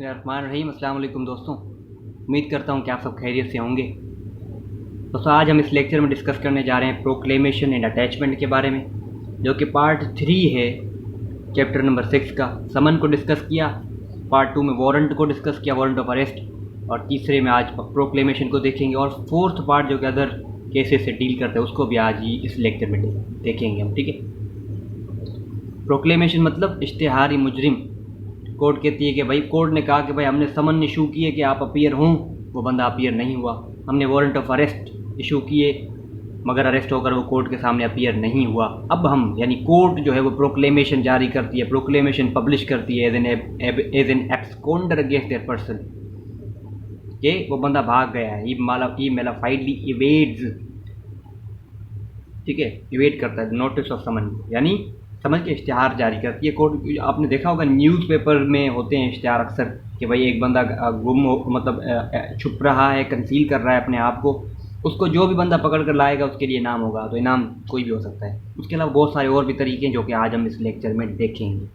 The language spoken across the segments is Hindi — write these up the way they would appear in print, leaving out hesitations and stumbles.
बिस्मिल्लाहिर्रहमानिर्रहीम। अस्सलाम वालेकुम दोस्तों, उम्मीद करता हूँ कि आप सब खैरियत से होंगे। दोस्तों, आज हम इस लेक्चर में डिस्कस करने जा रहे हैं प्रोक्लेमेशन एंड अटैचमेंट के बारे में, जो कि पार्ट 3 है चैप्टर नंबर 6 का। समन को डिस्कस किया, पार्ट 2 में वारंट को डिस्कस किया, वारंट ऑफ अरेस्ट, और तीसरे में आज प्रोक्लेमेशन को देखेंगे, और फोर्थ पार्ट जो कि अदर केसेस से डील करते हैं उसको भी आज ही इस लेक्चर में देखेंगे हम। ठीक है, प्रोक्लेमेशन मतलब इश्तिहारी मुजरिम। कोर्ट कहती है कि भाई, कोर्ट ने कहा कि भाई हमने समन इशू किए कि आप अपीयर हों, वो बंदा अपीयर नहीं हुआ। हमने वारंट ऑफ अरेस्ट इशू किए मगर अरेस्ट होकर वो कोर्ट के सामने अपीयर नहीं हुआ। अब हम यानी कोर्ट जो है वो प्रोक्लेमेशन जारी करती है, प्रोक्लेमेशन पब्लिश करती है as an absconder against that person, कि वो बंदा भाग गया है, ही मैलिफाइडली इवेड्स। ठीक है, इवेड करता है नोटिस ऑफ समन, यानी समझ के इश्तिहार जारी करती है कोर्ट। आपने देखा होगा न्यूज़पेपर में होते हैं इश्तिहार अक्सर कि भाई एक बंदा गुम मतलब छुप रहा है, कंसील कर रहा है अपने आप को, उसको जो भी बंदा पकड़ कर लाएगा उसके लिए इनाम होगा। तो इनाम कोई भी हो सकता है। उसके अलावा बहुत सारे और भी तरीके हैं जो कि आज हम इस लेक्चर में देखेंगे।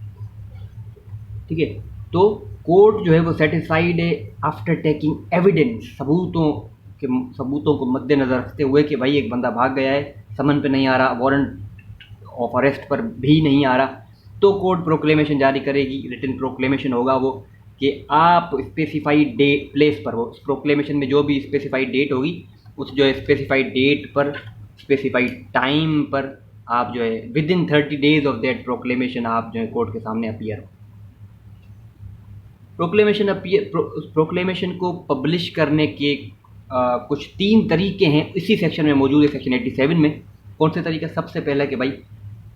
ठीक है, तो कोर्ट जो है वो सेटिस्फाइड है आफ्टर टेकिंग एविडेंस, सबूतों को मद्देनज़र रखते हुए कि भाई एक बंदा भाग गया है, समन पे नहीं आ रहा, वारंट ऑफ अरेस्ट पर भी नहीं आ रहा, तो कोर्ट प्रोक्लेमेशन जारी करेगी। रिटन प्रोक्लेमेशन होगा वो कि आप स्पेसिफाइड डेट प्लेस पर, वो प्रोक्लेमेशन में जो भी स्पेसिफाइड डेट होगी उस जो स्पेसिफाइड डेट पर, स्पेसिफाइड टाइम पर आप जो है with in 30 days of that proclamation आप जो है कोर्ट के सामने अपीयर हो। प्रोक्लेमेशन को पब्लिश करने के कुछ 3 तरीके हैं, इसी सेक्शन में मौजूद है, सेक्शन 87 में। कौन से तरीका? सबसे पहला कि भाई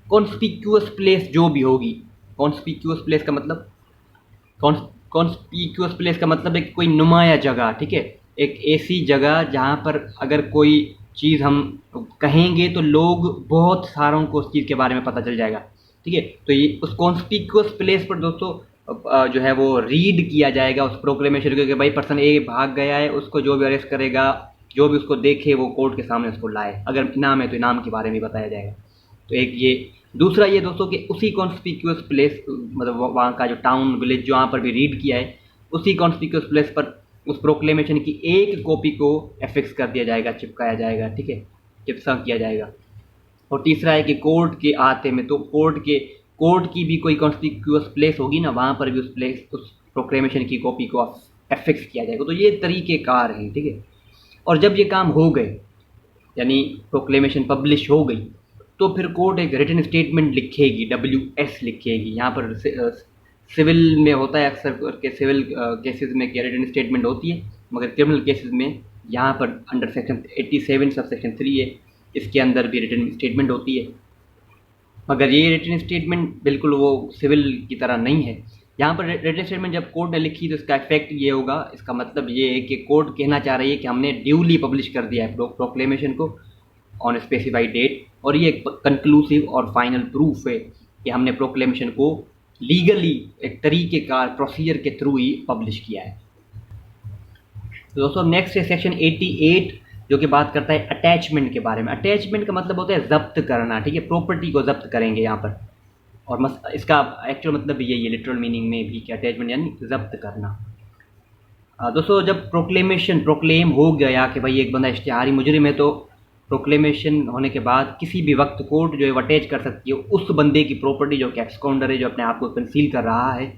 कॉन्स्पिक्यूअस प्लेस जो भी होगी, कॉन्स्पिक्यूअस प्लेस का मतलब कॉन्स्पिक्यूअस प्लेस का मतलब है कि कोई नुमाया जगह। ठीक है, एक ऐसी जगह जहाँ पर अगर कोई चीज़ हम कहेंगे तो लोग बहुत सारों को उस चीज़ के बारे में पता चल जाएगा। ठीक है, तो ये उस कॉन्स्पिक्यूअस प्लेस पर दोस्तों जो है वो रीड किया जाएगा उस प्रोक्लेमेशन को कि भाई पर्सन ए भाग गया है, उसको जो भी अरेस्ट करेगा, जो भी उसको देखे वो कोर्ट के सामने उसको लाए। अगर इनाम है तो इनाम के बारे में बताया जाएगा। तो एक ये। दूसरा ये दोस्तों कि उसी कॉन्स्पिक्यूअस प्लेस, मतलब वहाँ का जो टाउन विलेज जहाँ पर भी रीड किया है, उसी कॉन्स्पिक्यूअस प्लेस पर उस प्रोक्लेमेशन की एक कॉपी को एफिक्स कर दिया जाएगा, चिपकाया जाएगा। ठीक है, चिपसा किया जाएगा। और तीसरा है कि कोर्ट के आते में, तो कोर्ट की भी कोई कॉन्स्पिक्यूअस प्लेस होगी ना, वहाँ पर भी उस प्रोक्लेमेशन की कॉपी को एफिक्स किया जाएगा। तो ये तरीक़ेकार हैं। ठीक है, और जब ये काम हो गए, यानी प्रोक्लेमेशन पब्लिश हो गई, तो फिर कोर्ट एक रिटन स्टेटमेंट लिखेगी, WS लिखेगी। यहाँ पर सिविल में होता है अक्सर के, सिविल केसेस में क्या रिटन स्टेटमेंट होती है, मगर क्रिमिनल केसेस में यहाँ पर अंडर सेक्शन 87 सब सेक्शन 3 है, इसके अंदर भी रिटन स्टेटमेंट होती है। मगर ये रिटन स्टेटमेंट बिल्कुल वो सिविल की तरह नहीं है। यहाँ पर रिटन स्टेटमेंट जब कोर्ट ने लिखी तो इसका इफेक्ट ये होगा, इसका मतलब ये है कि कोर्ट कहना चाह रही है कि हमने ड्यूली पब्लिश कर दिया है प्रोक्लेमेशन को ऑन स्पेसिफाइड डेट, और ये एक कंक्लूसिव और फाइनल प्रूफ है कि हमने प्रोक्लेमेशन को लीगली एक तरीक़ेकार प्रोसीजर के थ्रू ही पब्लिश किया है। तो दोस्तों नेक्स्ट है सेक्शन 88, जो कि बात करता है अटैचमेंट के बारे में। अटैचमेंट का मतलब होता है जब्त करना। ठीक है, प्रॉपर्टी को जब्त करेंगे यहाँ पर, और इसका एक्चुअल मतलब भी यही है, लिटरल मीनिंग में भी, कि अटैचमेंट यानी जब्त करना। दोस्तों जब प्रोक्लेम हो गया कि भाई एक बंदा इश्तिहारी मुजरिम है, तो प्रोक्लेमेशन होने के बाद किसी भी वक्त कोर्ट जो है वो अटैच कर सकती है उस बंदे की प्रॉपर्टी जो कि एब्सकॉन्डर है, जो अपने आप को कंसील कर रहा है,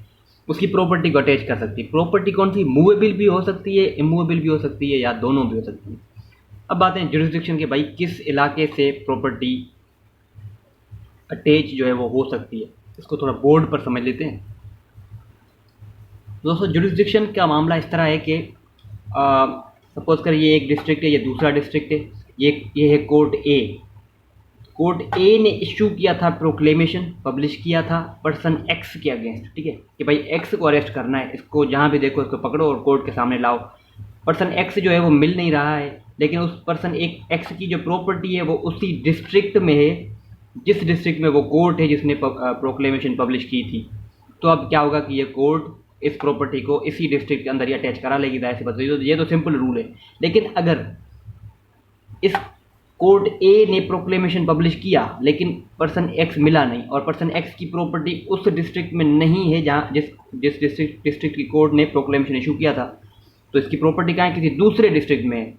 उसकी प्रॉपर्टी को अटैच कर सकती है। प्रॉपर्टी कौन सी? मूवेबल भी हो सकती है, इमूवेबल भी हो सकती है, या दोनों भी हो सकती है। अब बात है जुरिस्डिक्शन के, भाई किस इलाके से प्रॉपर्टी अटैच जो है वो हो सकती है, इसको थोड़ा बोर्ड पर समझ लेते हैं। दोस्तों जुरिस्डिक्शन का मामला इस तरह है कि सपोज कर ये एक डिस्ट्रिक्ट है, ये दूसरा डिस्ट्रिक्ट है, ये है कोर्ट ए। कोर्ट ए ने इशू किया था प्रोक्लेमेशन, पब्लिश किया था पर्सन एक्स के अगेंस्ट। ठीक है, कि भाई एक्स को अरेस्ट करना है, इसको जहाँ भी देखो इसको पकड़ो और कोर्ट के सामने लाओ। पर्सन एक्स जो है वो मिल नहीं रहा है, लेकिन उस पर्सन एक्स की जो प्रॉपर्टी है वो उसी डिस्ट्रिक्ट में है जिस डिस्ट्रिक्ट में वो कोर्ट है जिसने प्रोक्लेमेशन पब्लिश की थी। तो अब क्या होगा कि ये कोर्ट इस प्रॉपर्टी को इसी डिस्ट्रिक्ट के अंदर ही अटैच करा लेगी। ऐसे बताइए, ये तो सिंपल रूल है। लेकिन अगर इस कोर्ट ए ने प्रोक्लेमेशन पब्लिश किया लेकिन पर्सन एक्स मिला नहीं, और पर्सन एक्स की प्रॉपर्टी उस डिस्ट्रिक्ट में नहीं है जहाँ जिस डिस्ट्रिक्ट की कोर्ट ने प्रोक्लेमेशन इशू किया था, तो इसकी प्रॉपर्टी कहाँ है, किसी दूसरे डिस्ट्रिक्ट में है,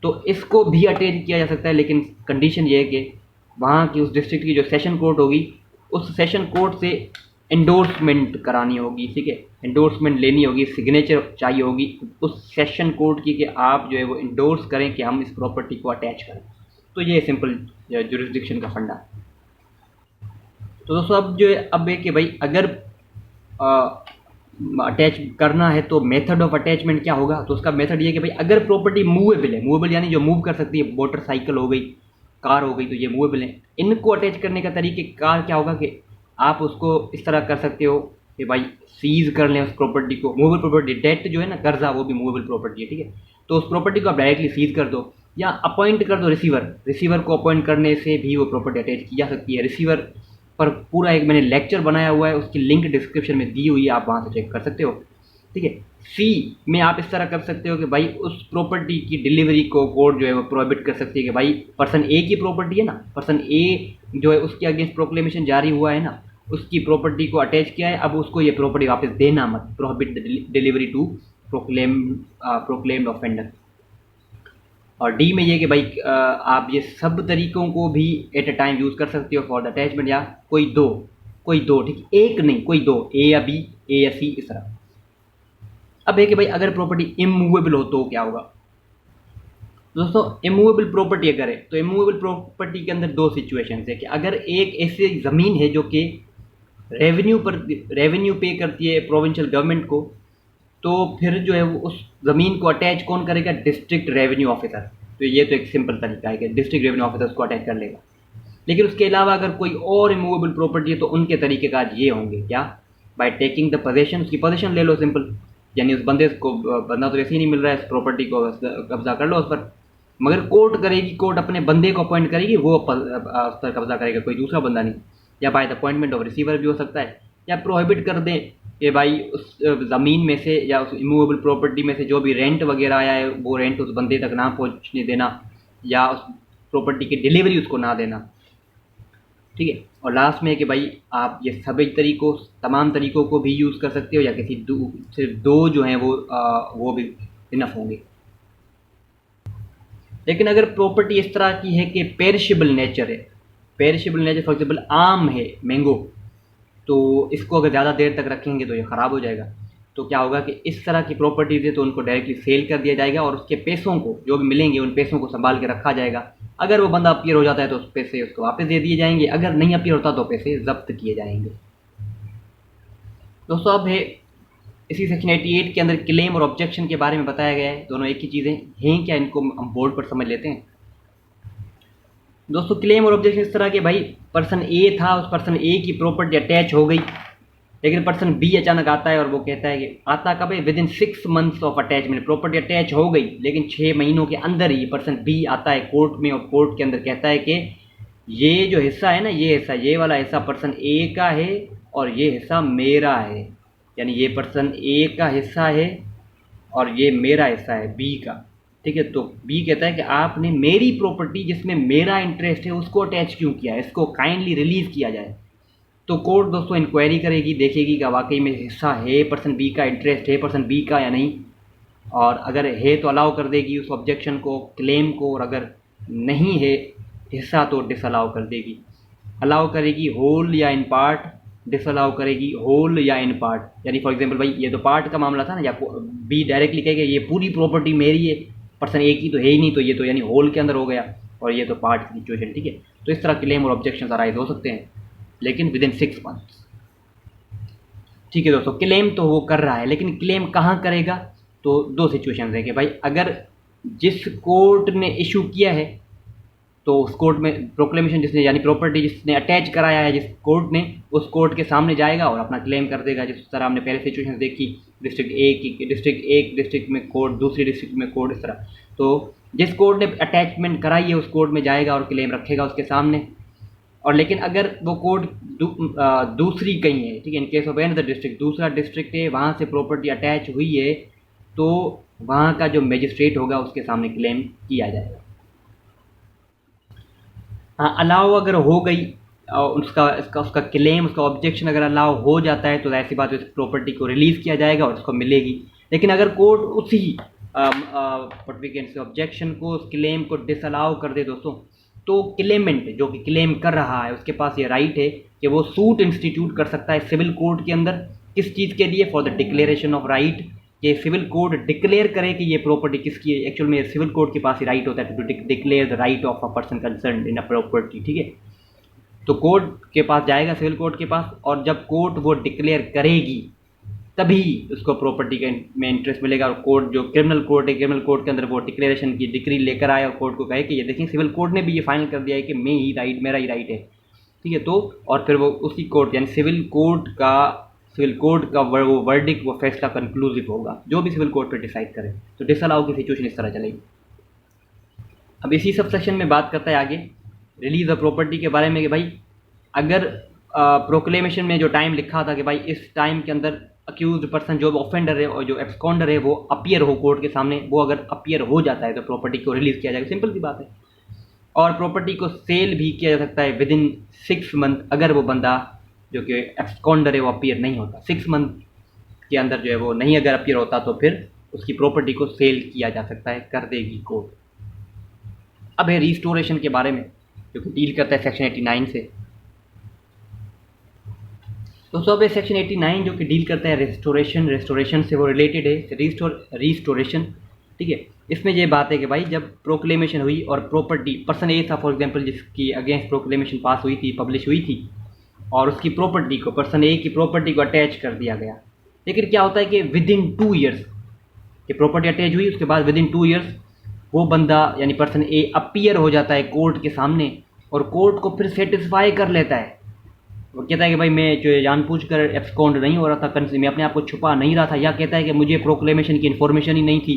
तो इसको भी अटैच किया जा सकता है। लेकिन कंडीशन ये है कि वहाँ की उस डिस्ट्रिक्ट की जो सेशन कोर्ट होगी, उस सेशन कोर्ट से एंडोर्समेंट करानी होगी, ठीक है, एंडोर्समेंट लेनी होगी, सिग्नेचर चाहिए होगी उस सेशन कोर्ट की कि आप जो है वो एंडोर्स करें कि हम इस प्रॉपर्टी को अटैच करें। तो ये सिंपल जुरिस्डिक्शन का फंडा। तो दोस्तों अब जो है अब है कि भाई अगर अटैच करना है तो मेथड ऑफ अटैचमेंट क्या होगा, तो उसका मेथड ये है कि भाई अगर प्रॉपर्टी मूवेबल है, मूवेबल यानी जो मूव कर सकती है, मोटरसाइकिल हो गई, कार हो गई, तो ये मूवेबल है। इनको अटैच करने का तरीक़ेकार क्या होगा कि आप उसको इस तरह कर सकते हो कि भाई सीज कर लें उस प्रॉपर्टी को, मूवेबल प्रॉपर्टी, डेट जो है ना, कर्जा, वो भी मूवेबल प्रॉपर्टी है, ठीक है, तो उस प्रॉपर्टी को आप डायरेक्टली सीज कर दो या अपॉइंट कर दो रिसीवर को अपॉइंट करने से भी वो प्रॉपर्टी अटैच की जा सकती है। रिसीवर पर पूरा एक मैंने लेक्चर बनाया हुआ है, उसकी लिंक डिस्क्रिप्शन में दी हुई है, आप वहाँ से चेक कर सकते हो, ठीक है। सी में आप इस तरह कर सकते हो कि भाई उस प्रॉपर्टी की डिलीवरी को कोर्ट जो है वो प्रोहिबिट कर सकती है कि भाई पर्सन ए की प्रॉपर्टी है ना, पर्सन ए जो है उसके अगेंस्ट प्रोक्लेमेशन जारी हुआ है ना, उसकी प्रॉपर्टी को अटैच किया है, अब उसको ये प्रॉपर्टी वापस देना मत, prohibit delivery to proclaimed offender. और डी में ये कि भाई आप ये सब तरीक़ों को भी एट अ टाइम यूज़ कर सकते हो फॉर द अटैचमेंट, या कोई दो, ठीक, एक नहीं, कोई दो, ए या बी, ए या सी, इस तरह। अब है कि भाई अगर प्रॉपर्टी इमूवेबल हो तो क्या होगा दोस्तों। इमूवेबल प्रॉपर्टी अगर है तो इमूवेबल प्रॉपर्टी के अंदर दो सिचुएशन है कि अगर एक ऐसी ज़मीन है जो कि रेवेन्यू पे करती है प्रोविंशियल गवर्नमेंट को, तो फिर जो है वो उस ज़मीन को अटैच कौन करेगा, डिस्ट्रिक्ट रेवेन्यू ऑफिसर। तो ये तो एक सिंपल तरीका है कि डिस्ट्रिक्ट रेवेन्यू ऑफिसर उसको अटैच कर लेगा। लेकिन उसके अलावा अगर कोई और इमूवेबल प्रॉपर्टी है तो उनके तरीक़ेकार ये होंगे, क्या, बाय टेकिंग द पोजेशन, उसकी पोजेशन ले लो, सिंपल, यानी उस बंदे को, बंदा तो वैसे ही नहीं मिल रहा है, इस प्रॉपर्टी को कब्जा कर लो उस पर, मगर कोर्ट करेगी, कोर्ट अपने बंदे को अपॉइंट करेगी, वो उस पर कब्जा करेगा, कोई दूसरा बंदा नहीं। या by the appointment of receiver भी हो सकता है, या प्रोहिबिट कर दें कि भाई उस ज़मीन में से या उस इमूवेबल प्रॉपर्टी में से जो भी रेंट वगैरह आया है वो रेंट उस बंदे तक ना पहुंचने देना, या उस प्रॉपर्टी की डिलीवरी उसको ना देना, ठीक है। और लास्ट में है कि भाई आप ये सभी तमाम तरीक़ों को भी यूज़ कर सकते हो, या किसी सिर्फ दो जो हैं वो भी इनफ होंगे। लेकिन अगर प्रॉपर्टी इस तरह की है कि पेरिशेबल नेचर है, पेरिशेबल नेचर, फॉर एग्जाम्पल आम है, मैंगो, तो इसको अगर ज़्यादा देर तक रखेंगे तो ये ख़राब हो जाएगा। तो क्या होगा कि इस तरह की प्रॉपर्टीज़ है तो उनको डायरेक्टली सेल कर दिया जाएगा, और उसके पैसों को जो भी मिलेंगे उन पैसों को संभाल के रखा जाएगा। अगर वो बंदा अपीयर हो जाता है तो उस पैसे उसको वापस दे दिए जाएंगे, अगर नहीं अपीयर होता तो पैसे जब्त किए जाएंगे। दोस्तों अब है इसी सेक्शन 88 के अंदर क्लेम और ऑब्जेक्शन के बारे में बताया गया है, दोनों एक ही चीज़ें हैं क्या, इनको हम बोर्ड पर समझ लेते हैं। दोस्तों क्लेम और ऑब्जेक्शन इस तरह के, भाई पर्सन ए था, उस पर्सन ए की प्रॉपर्टी अटैच हो गई, लेकिन पर्सन बी अचानक आता है और वो कहता है कि आता कब है, with in 6 months of attachment, property attach हो गई लेकिन 6 महीनों के अंदर ही पर्सन बी आता है कोर्ट में, और कोर्ट के अंदर कहता है कि ये जो हिस्सा है ना, ये हिस्सा, ये वाला हिस्सा पर्सन ए का है और ये हिस्सा मेरा है, यानी ये पर्सन ए का हिस्सा है और ये मेरा हिस्सा है बी का, ठीक है। तो बी कहता है कि आपने मेरी प्रॉपर्टी जिसमें मेरा इंटरेस्ट है उसको अटैच क्यों किया, इसको काइंडली रिलीज़ किया जाए। तो कोर्ट दोस्तों इंक्वायरी करेगी, देखेगी कि वाकई में हिस्सा है पर्सन बी का, इंटरेस्ट है पर्सन बी का या नहीं, और अगर है तो अलाउ कर देगी उस ऑब्जेक्शन को, क्लेम को, और अगर नहीं है हिस्सा तो डिसअलाउ कर देगी। अलाउ करेगी होल या इन पार्ट, डिसअलाउ करेगी होल या इन पार्ट, यानी फॉर एग्जांपल भाई ये तो पार्ट का मामला था ना, या बी डायरेक्टली कहेगा ये पूरी प्रॉपर्टी मेरी है, पर्सन ए की तो है ही नहीं, तो ये तो यानी होल के अंदर हो गया, और ये तो पार्ट की सिचुएशन, ठीक है। तो इस तरह क्लेम और ऑब्जेक्शन अराइज हो सकते हैं, लेकिन विद इन 6 months, ठीक है दोस्तों। क्लेम तो वो कर रहा है, लेकिन क्लेम कहाँ करेगा, तो दो सिचुएशन है कि भाई अगर जिस कोर्ट ने इशू किया है तो उस कोर्ट में प्रोक्लेमेशन जिसने, यानी प्रॉपर्टी जिसने अटैच कराया है जिस कोर्ट ने, उस कोर्ट के सामने जाएगा और अपना क्लेम कर देगा। जिस तरह हमने पहले सिचुएशन देखी, डिस्ट्रिक्ट एक डिस्ट्रिक्ट में कोर्ट, दूसरी डिस्ट्रिक्ट में कोर्ट, इस तरह। तो जिस कोर्ट ने अटैचमेंट कराई है उस कोर्ट में जाएगा और क्लेम रखेगा उसके सामने। और लेकिन अगर वो कोर्ट दूसरी कहीं है, ठीक है, in case of and the district, दूसरा डिस्ट्रिक्ट है, वहाँ से प्रॉपर्टी अटैच हुई है, तो वहाँ का जो मजिस्ट्रेट होगा उसके सामने क्लेम किया जाएगा। हाँ, अलाउ अगर हो गई और उसका क्लेम, उसका ऑब्जेक्शन अगर अलाउ हो जाता है तो ऐसी बात है, उस प्रॉपर्टी को रिलीज़ किया जाएगा और उसको मिलेगी। लेकिन अगर कोर्ट उसी ऑब्जेक्शन को, उस क्लेम को डिसअलाउ कर दे दोस्तों, तो क्लेमेंट जो कि क्लेम कर रहा है उसके पास ये राइट है कि वो सूट इंस्टीट्यूट कर सकता है सिविल कोर्ट के अंदर। किस चीज़ के लिए? For the declaration of right, कि सिविल कोर्ट डिक्लेयर करे कि ये प्रॉपर्टी किसकी है। एक्चुअल में सिविल कोर्ट के पास ही राइट होता है to declare the right of a person concern in a property, ठीक है। तो कोर्ट के पास जाएगा, सिविल कोर्ट के पास, और जब कोर्ट वो डिक्लेयर करेगी तभी उसको प्रॉपर्टी के में इंटरेस्ट मिलेगा। और कोर्ट जो क्रिमिनल कोर्ट है, क्रिमिनल कोर्ट के अंदर वो डिक्लेरेशन की डिक्री लेकर आए और कोर्ट को कहे कि ये देखिए सिविल कोर्ट ने भी ये फाइनल कर दिया है कि मैं ही राइट, मेरा ही राइट है, ठीक है। तो और फिर वो उसी कोर्ट यानी सिविल कोर्ट का वो वर्डिक्ट, वो फैसला कंक्लूसिव होगा जो भी सिविल कोर्ट पे डिसाइड करे। तो डिसअलाउ की सिचुएशन इस तरह चलेगी। अब इसी सब सेक्शन में बात करता है आगे रिलीज ऑफ प्रॉपर्टी के बारे में कि भाई अगर प्रोक्लेमेशन में जो टाइम लिखा था कि भाई इस टाइम के अंदर अक्यूज पर्सन जो ऑफेंडर है और जो एब्सकॉन्डर है वो अपीयर हो कोर्ट के सामने, वो अगर अपीयर हो जाता है तो प्रॉपर्टी को रिलीज़ किया जाएगा। सिंपल सी बात है। और प्रॉपर्टी को सेल भी किया जा सकता है विद इन 6 मंथ, अगर वो बंदा जो कि एब्सकॉन्डर है वो अपीयर नहीं होता। 6 मंथ के अंदर जो है वो नहीं अगर अपीयर होता तो फिर उसकी प्रॉपर्टी को सेल किया जा सकता है, कर देगी कोर्ट। अब है रिस्टोरेशन के बारे में जो कि डील करता है सेक्शन 89 से। दोस्तों अब सेक्शन 89 जो कि डील करता है रेस्टोरेशन से वो रिलेटेड है, रिस्टोरेशन, ठीक है। इसमें ये बात है कि भाई जब प्रोक्लेमेशन हुई और प्रॉपर्टी पर्सन ए था फॉर एग्जांपल, जिसकी अगेंस्ट प्रोक्लेमेशन पास हुई थी, पब्लिश हुई थी, और उसकी प्रॉपर्टी को, पर्सन ए की प्रॉपर्टी को अटैच कर दिया गया। लेकिन क्या होता है कि विद इन 2 ईयर्स कि प्रॉपर्टी अटैच हुई, उसके बाद विद इन 2 ईयर्स वो बंदा यानी पर्सन ए अपीयर हो जाता है कोर्ट के सामने और कोर्ट को फिर सेटिस्फाई कर लेता है। वो कहता है कि भाई मैं जो जानबूझ कर एब्सकॉन्ड नहीं हो रहा था, मैं अपने आप को छुपा नहीं रहा था, या कहता है कि मुझे प्रोक्लेमेशन की इन्फॉर्मेशन ही नहीं थी।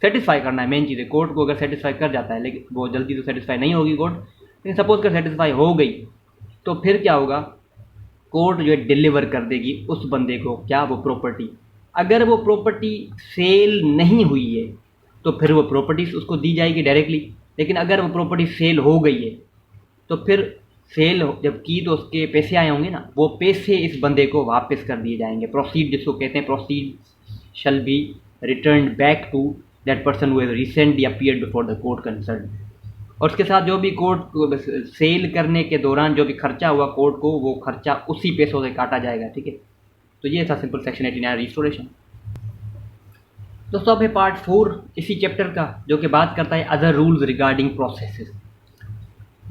सेटिस्फाई करना है मेन चीज़ है। कोर्ट को अगर सेटिस्फाई कर जाता है, लेकिन वो जल्दी तो सेटिस्फाई नहीं होगी कोर्ट, लेकिन सपोज कर सेटिस्फाई हो गई तो फिर क्या होगा, कोर्ट जो है डिलीवर कर देगी उस बंदे को क्या, वो प्रॉपर्टी। अगर वो प्रॉपर्टी सेल नहीं हुई है तो फिर वो प्रॉपर्टी उसको दी जाएगी डायरेक्टली। लेकिन अगर वो प्रॉपर्टी सेल हो गई है तो फिर सेल जब की तो उसके पैसे आए होंगे ना, वो पैसे इस बंदे को वापस कर दिए जाएंगे। प्रोसीड जिसको कहते हैं, proceed shall be return back to that person who has recently appeared before the court concern. और उसके साथ जो भी कोर्ट सेल करने के दौरान जो भी खर्चा हुआ कोर्ट को, वो खर्चा उसी पैसों से काटा जाएगा, ठीक है। तो ये था सिंपल सेक्शन 89 रिस्टोरेशन। दोस्तों अब है पार्ट 4 इसी चैप्टर का जो कि बात करता है अदर रूल्स रिगार्डिंग प्रोसेसेस।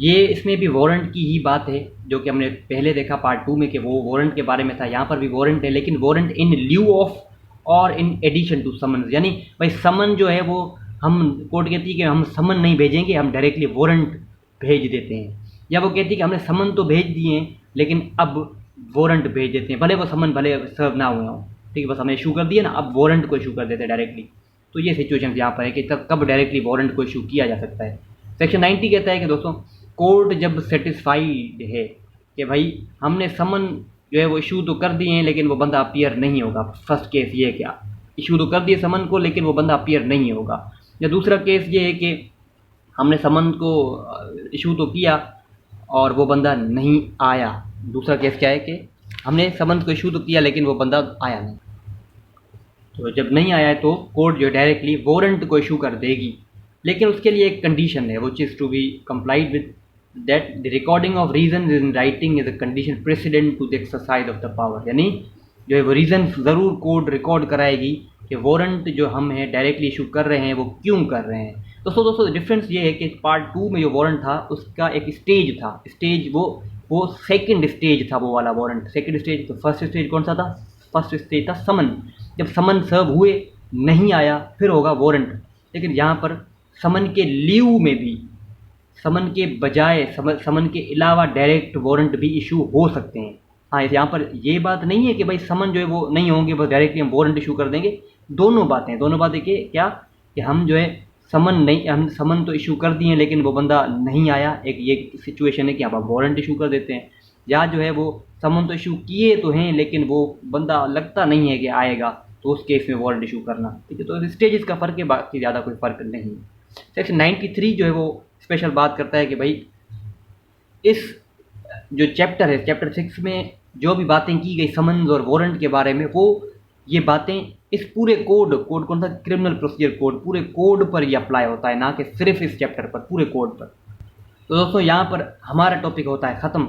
ये इसमें भी वारंट की ही बात है जो कि हमने पहले देखा पार्ट 2 में कि वो वारंट के बारे में था। यहाँ पर भी वारंट है, लेकिन वारंट इन ल्यू ऑफ और इन एडिशन टू समन। यानी भाई समन जो है वो हम, कोर्ट कहती है कि हम समन नहीं भेजेंगे, हम डायरेक्टली वारंट भेज देते हैं। या वो कहती है कि हमने समन तो भेज दिए हैं लेकिन अब वारंट भेज देते हैं, भले वो समन भले सर्व ना हुए हों, ठीक है, बस हमने इशू कर दिया ना, अब वारंट को इशू कर देते हैं डायरेक्टली। तो ये सिचुएशन यहाँ पर है कि तब कब डायरेक्टली वारंट को इशू किया जा सकता है। सेक्शन 90 कहता है कि दोस्तों कोर्ट जब सेटिस्फाइड है कि भाई हमने समन जो है वो इशू तो कर दिए हैं लेकिन वो बंदा अपीयर नहीं होगा। फर्स्ट केस ये है क्या, इशू तो कर दिए समन को लेकिन वो बंदा अपीयर नहीं होगा। या दूसरा केस ये है कि हमने समन को इशू तो किया और वो बंदा नहीं आया। दूसरा केस क्या है कि हमने समन को इशू तो किया लेकिन वो बंदा आया नहीं। तो जब नहीं आया है तो कोर्ट जो डायरेक्टली वारंट को इशू कर देगी, लेकिन उसके लिए एक कंडीशन है which is to be complied with that the recording of reason in writing is a condition president to the exercise of the power. यानी जो है वो रीज़न ज़रूर कोर्ट रिकॉर्ड कराएगी कि वारंट जो हम है डायरेक्टली इशू कर रहे हैं वो क्यों कर रहे हैं। दोस्तों डिफरेंस ये है कि पार्ट 2 में जो वारंट था उसका एक स्टेज था, स्टेज वो सेकंड स्टेज था वो वाला वारंट, सेकंड स्टेज। तो फर्स्ट स्टेज कौन सा था, फर्स्ट स्टेज था समन, जब समन सर्व हुए नहीं आया फिर होगा वारंट। लेकिन यहाँ पर समन के लीव में भी, समन के बजाय, समन के अलावा डायरेक्ट वारंट भी इशू हो सकते हैं। हाँ, यहाँ पर ये बात नहीं है कि भाई समन जो है वो नहीं होंगे, बस डायरेक्टली हम वारंट इशू कर देंगे। दोनों बातें कि क्या कि हम जो है हम समन तो इशू कर दिए लेकिन वो बंदा नहीं आया, एक ये सिचुएशन है कि आप वारंट इशू कर देते हैं। या जो है वो समन तो इशू किए तो हैं लेकिन वो बंदा लगता नहीं है कि आएगा, तो उस केस में वारंट इशू करना, ठीक है। तो स्टेजेस का फ़र्क है, बाकी ज़्यादा कोई फ़र्क नहीं है। सेक्शन 93 जो है वो स्पेशल बात करता है कि भाई इस जो चैप्टर है, चैप्टर 6 में जो भी बातें की गई समन्स और वारंट के बारे में, वो ये बातें इस पूरे कोड कौन सा, क्रिमिनल प्रोसीजर कोड, पूरे कोड पर ये अप्लाई होता है, ना कि सिर्फ इस चैप्टर पर, पूरे कोड पर। तो दोस्तों यहाँ पर हमारा टॉपिक होता है ख़त्म।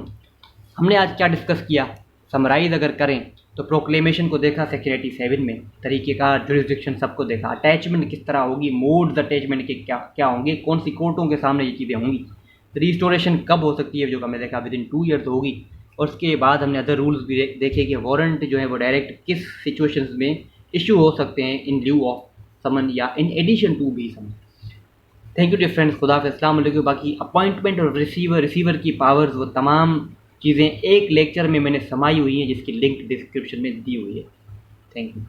हमने आज क्या डिस्कस किया, समराइज अगर करें तो प्रोक्लेमेशन को देखा सेक्शन 87 में, तरीक़ेकार, जुरिस्डिक्शन सबको देखा, अटैचमेंट किस तरह होगी, मोड्स अटैचमेंट के क्या क्या होंगे, कौन सी कोर्टों के सामने ये चीज़ें होंगी, रिस्टोरेशन कब हो सकती है, जो हमने देखा विद इन 2 ईयर्स होगी। और उसके बाद हमने अदर रूल्स भी देखे कि वारंट जो है वो डायरेक्ट किस सिचुएशंस में इशू हो सकते हैं, इन ल्यू ऑफ समन या इन एडिशन टू भी समन। थैंक यू डियर फ्रेंड्स, खुदा हाफ़िज़, अस्सलाम वालेकुम। बाकी अपॉइंटमेंट और रिसीवर की पावर्स, वो तमाम चीज़ें एक लेक्चर में मैंने समाई हुई हैं, जिसकी लिंक डिस्क्रिप्शन में दी हुई है। Thank you.